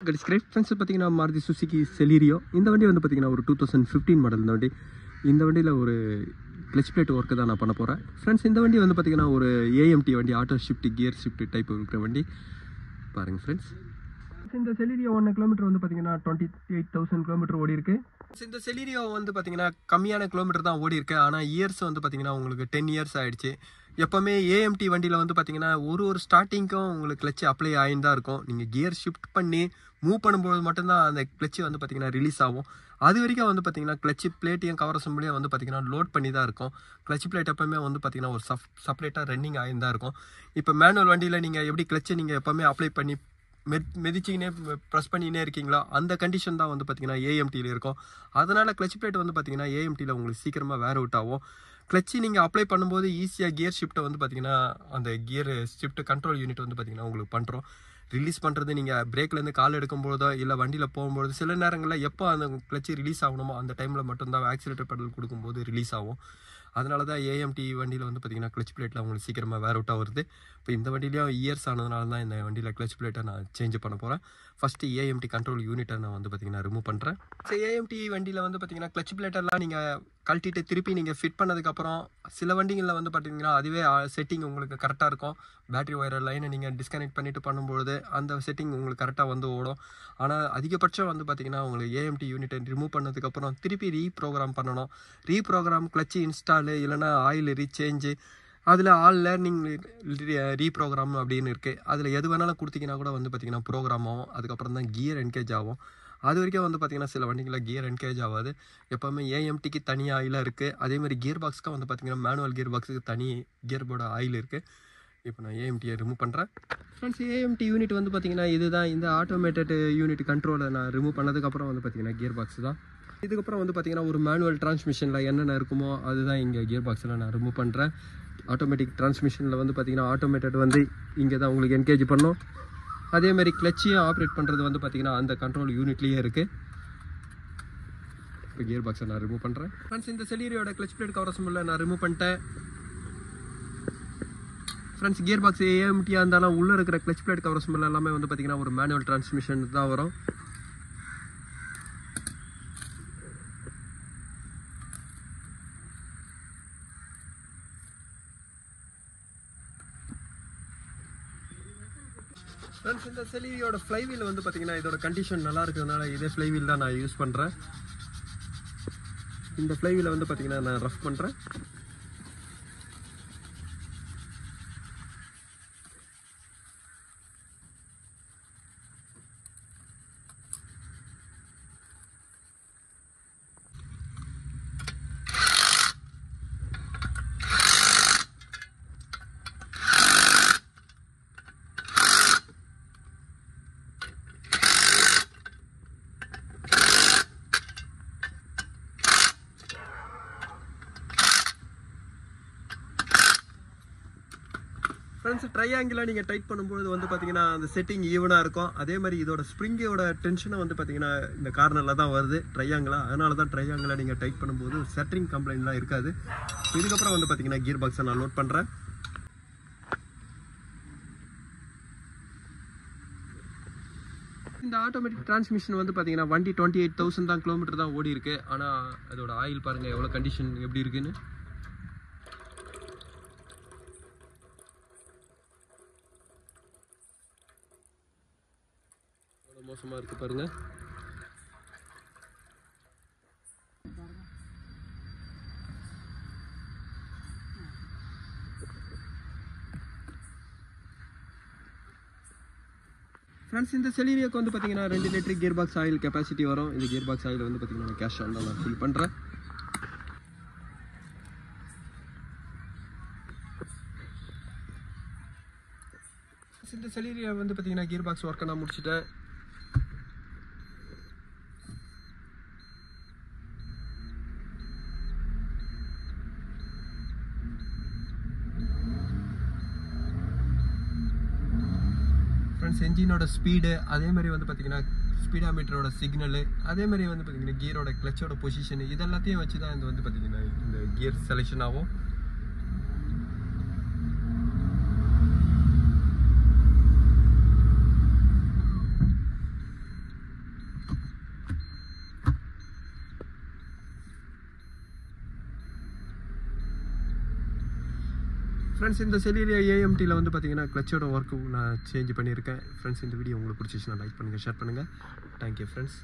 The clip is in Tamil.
Great friends, பார்த்தீங்கன்னா மாருதி சுசுகி செலீரியோ இந்த வண்டி வந்து பார்த்தீங்கன்னா ஒரு 2015 மாடல். இந்த வண்டியில் ஒரு கிளச் பிளேட் ஒர்க்கு தான் நான் பண்ண போகிறேன் ஃப்ரெண்ட்ஸ். இந்த வண்டி வந்து பார்த்தீங்கன்னா ஒரு ஏஎம்டி வண்டி, auto shift gear shift type இருக்கிற வண்டி பாருங்கள் ஃப்ரெண்ட்ஸ். இந்த செலீரியோ 1 கிலோமீட்டர் வந்து பார்த்தீங்கன்னா 28,000 கிலோமீட்டர் ஓடி இருக்கு. இந்த செலீரியோ வந்து பார்த்தீங்கன்னா கம்மியான கிலோமீட்டர் தான் ஓடி இருக்கு. ஆனால் இயர்ஸ் வந்து பார்த்தீங்கன்னா உங்களுக்கு 10 இயர்ஸ் ஆயிடுச்சு. எப்போவுமே ஏஎம்டி வண்டியில் வந்து பார்த்தீங்கன்னா ஒரு ஸ்டார்டிங்க்கும் உங்களுக்கு கிளச்சு அப்ளை ஆகின்னு தான் இருக்கும். நீங்கள் கியர் ஷிஃப்ட் பண்ணி மூவ் பண்ணும்போது மட்டும்தான் அந்த கிளச்சு வந்து பார்த்தீங்கன்னா ரிலீஸ் ஆகும். அது வரைக்கும் வந்து பார்த்தீங்கன்னா கிளச்சு பிளேட்டையும் கவர் அசம்பிளியும் வந்து பார்த்தீங்கன்னா லோட் பண்ணி தான் இருக்கும். கிளச் பிளேட் எப்போவுமே வந்து பார்த்தீங்கன்னா ஒரு செப்பரேட்டாக ரன்னிங் ஆகின்னு தான் இருக்கும். இப்போ மேனுவல் வண்டியில் நீங்கள் எப்படி கிளச்சை நீங்கள் எப்போவுமே அப்ளை பண்ணி மெதிச்சிக்கினே ப்ரெஸ் பண்ணினே இருக்கீங்களோ அந்த கண்டிஷன் தான் வந்து பார்த்தீங்கன்னா ஏஎம்டியில் இருக்கும். அதனால் கிளச் பிளேட் வந்து பார்த்தீங்கன்னா ஏஎம்டியில் உங்களுக்கு சீக்கிரமாக வேர் அவுட் ஆகும். கிளச்சு நீங்கள் அப்ளை பண்ணும்போது ஈஸியாக கியர் ஷிஃப்ட்டை வந்து பார்த்தீங்கன்னா அந்த கியர் ஷிஃப்ட் கண்ட்ரோல் யூனிட் வந்து பார்த்தீங்கன்னா உங்களுக்கு பண்ணுறோம். ரிலீஸ் பண்ணுறது நீங்கள் பிரேக்லேருந்து கால் எடுக்கும்போதோ இல்லை வண்டியில் போகும்போது சில நேரங்களில் எப்போ அந்த கிளச்சு ரிலீஸ் ஆகணுமோ அந்த டைமில் மட்டும்தான் ஆக்சிலேட்டர் பெடல் கொடுக்கும்போது ரிலீஸ் ஆகும். அதனால தான் ஏஎம்டி வண்டியில் வந்து பார்த்தீங்கன்னா கிளச் பிளேட்டில் உங்களுக்கு சீக்கிரமாக வேர் அவுட்டாக வருது. இப்போ இந்த வண்டியிலையும் இயர்ஸ் ஆனதுனால தான் இந்த வண்டியில் கிளச் பிளேட்டை நான் சேஞ்ச் பண்ண போகிறேன். ஃபஸ்ட்டு ஏஎம்டி கண்ட்ரோல் யூனிட்டை நான் வந்து பார்த்தீங்கன்னா ரிமூவ் பண்ணுறேன். ஸோ ஏஎம்டி வண்டியில் வந்து பார்த்தீங்கன்னா கிளச் பிளேட்டெல்லாம் நீங்கள் கழட்டிட்டு திருப்பி நீங்கள் ஃபிட் பண்ணதுக்கப்புறம் சில வண்டிகளில் வந்து பார்த்தீங்கன்னா அதுவே செட்டிங் உங்களுக்கு கரெக்டாக இருக்கும். பேட்டரி ஒயர் லைனை நீங்கள் டிஸ்கனெக்ட் பண்ணிவிட்டு பண்ணும்பொழுது அந்த செட்டிங் உங்களுக்கு கரெக்டாக வந்து ஓடும். ஆனால் அதிகபட்சம் வந்து பார்த்தீங்கன்னா உங்களுக்கு ஏஎம்டி யூனிட்டை ரிமூவ் பண்ணதுக்கப்புறம் திருப்பி ரீப்ரோக்ராம் பண்ணணும். ரீப்ரோக்ராம் கிளச்சு இன்ஸ்டாலு இல்லைனா ஆயில் ரீசேஞ்சு அதில் ஆல் லேர்னிங் ரீப்ரோக்ராம் அப்படின்னு இருக்குது. அதில் எது வேணாலும் கொடுத்தீங்கன்னா கூட வந்து பார்த்தீங்கன்னா ப்ரோக்ராம் ஆகும். அதுக்கப்புறம் தான் கியர் என்கேஜ் ஆகும். அது வரைக்கும் வந்து பார்த்தீங்கன்னா சில வண்டிகளில் கியர் என்கேஜ் ஆகாது. எப்போவுமே ஏஎம்டிக்கு தனி ஆயிலாக இருக்குது. அதேமாதிரி கியர் பாக்ஸுக்கு வந்து பார்த்தீங்கன்னா மேனுவல் கியர் பாக்ஸுக்கு தனி கியர் போர்டு ஆயில் இருக்குது. இப்போ நான் ஏஎம்டியை ரிமூவ் பண்ணுறேன் ஃப்ரெண்ட்ஸ். ஏஎம்டி யூனிட் வந்து பார்த்தீங்கன்னா இதுதான். இந்த ஆட்டோமேட்டட் யூனிட் கண்ட்ரோலை நான் ரிமூவ் பண்ணதுக்கப்புறம் வந்து பார்த்தீங்கன்னா கியர் பாக்ஸ் தான். இதுக்கப்புறம் வந்து பார்த்தீங்கன்னா ஒரு மேனுவல் டிரான்ஸ்மிஷனில் என்னென்ன இருக்குமோ அதுதான் இங்கே கியர் பாக்ஸில் நான் ரிமூவ் பண்ணுறேன். ஆட்டோமேட்டிக் டிரான்ஸ்மிஷனில் வந்து பார்த்தீங்கன்னா ஆட்டோமேட்டட் வந்து இங்கே தான் உங்களுக்கு என்கேஜ் பண்ணோம். அதேமாதிரி கிளச்சையும் ஆப்ரேட் பண்ணுறது வந்து பார்த்தீங்கன்னா அந்த கண்ட்ரோல் யூனிட்லேயே இருக்குது. இப்போ கியர் பாக்ஸை நான் ரிமூவ் பண்ணுறேன் ஃப்ரெண்ட்ஸ். இந்த செலீரியோட கிளச் பிளேட் கவர் அசம்பிளில் நான் ரிமூவ் பண்ணிட்டேன் ஃப்ரெண்ட்ஸ். கியர் பாக்ஸ் ஏஎம்டியாக இருந்தாலும் உள்ளே இருக்கிற கிளச் பிளேட் கவர் அசம்பிள் எல்லாமே வந்து பார்த்தீங்கன்னா ஒரு மேனுவல் டிரான்ஸ்மிஷன் தான் வரும். ஃப்ரெண்ட்ஸ் இந்த செலீரியோட ஃப்ளைவீல் வந்து பார்த்தீங்கன்னா இதோட கண்டிஷன் நல்லா இருக்கிறதுனால இதே ஃப்ளைவீல் தான் நான் யூஸ் பண்ணுறேன். இந்த ஃப்ளைவீலை வந்து பார்த்தீங்கன்னா நான் ரஃப் பண்ணுறேன். ஃப்ரெண்ட்ஸ் ட்ரையாங்கிளாக நீங்கள் டைட் பண்ணும்போது வந்து பார்த்தீங்கன்னா அந்த செட்டிங் ஈவனாக இருக்கும். அதே மாதிரி இதோட ஸ்ப்ரிங்கோட டென்ஷனை வந்து பார்த்தீங்கன்னா இந்த கார்னரில் தான் வருது ட்ரையாங்கிளாக. அதனால தான் ட்ரையாங்கிளாக நீங்கள் டைட் பண்ணும்போது செட்டரிங் கம்ப்ளைண்ட்லாம் இருக்காது. இதுக்கப்புறம் வந்து பார்த்தீங்கன்னா கியர் பாக்ஸை நான் லோட் பண்ணுறேன். இந்த ஆட்டோமேட்டிக் டிரான்ஸ்மிஷன் வந்து பார்த்தீங்கன்னா வண்டி 28,000 தான் கிலோமீட்டர் தான் ஓடி இருக்குது. ஆனால் அதோட ஆயில் பாருங்கள் எவ்வளோ கண்டிஷன் எப்படி இருக்குன்னு. மோசமாக இருக்குது பாருங்கள். ஃப்ரெண்ட்ஸ் இந்த செலீரியோக்கு வந்து பார்த்தீங்கன்னா 2 litre gear box oil capacity வரும். இந்த கியர் பாக்ஸ் ஆயில் வந்து பார்த்தீங்கன்னா கேஷ் ஆன் தான் நான் ஃபில் பண்ணுறேன். இந்த செலீரியோ வந்து பார்த்தீங்கன்னா கியர் பாக்ஸ் ஒர்க்கை நான் முடிச்சுட்டேன். ஃப்ரெண்ட்ஸ் என்ஜினோட ஸ்பீடு அதே மாதிரி வந்து பார்த்தீங்கன்னா ஸ்பீடாமீட்டரோட சிக்னலு அதே மாதிரி வந்து பார்த்தீங்கன்னா கியரோட கிளச்சோட பொசிஷன் இதெல்லாத்தையும் வச்சு தான் இது வந்து பார்த்தீங்கன்னா இந்த கியர் செலெக்ஷன் ஆகும். ஃப்ரெண்ட்ஸ் இந்த செலீரியோ ஏஎம்டியில் வந்து பார்த்தீங்கன்னா கிளச்சோட ஒர்க்கு நான் சேஞ்ச் பண்ணியிருக்கேன். ஃப்ரெண்ட்ஸ் இந்த வீடியோ உங்களுக்கு பிடிச்சிச்சுன்னா லைக் பண்ணுங்கள், ஷேர் பண்ணுங்கள். Thank you friends.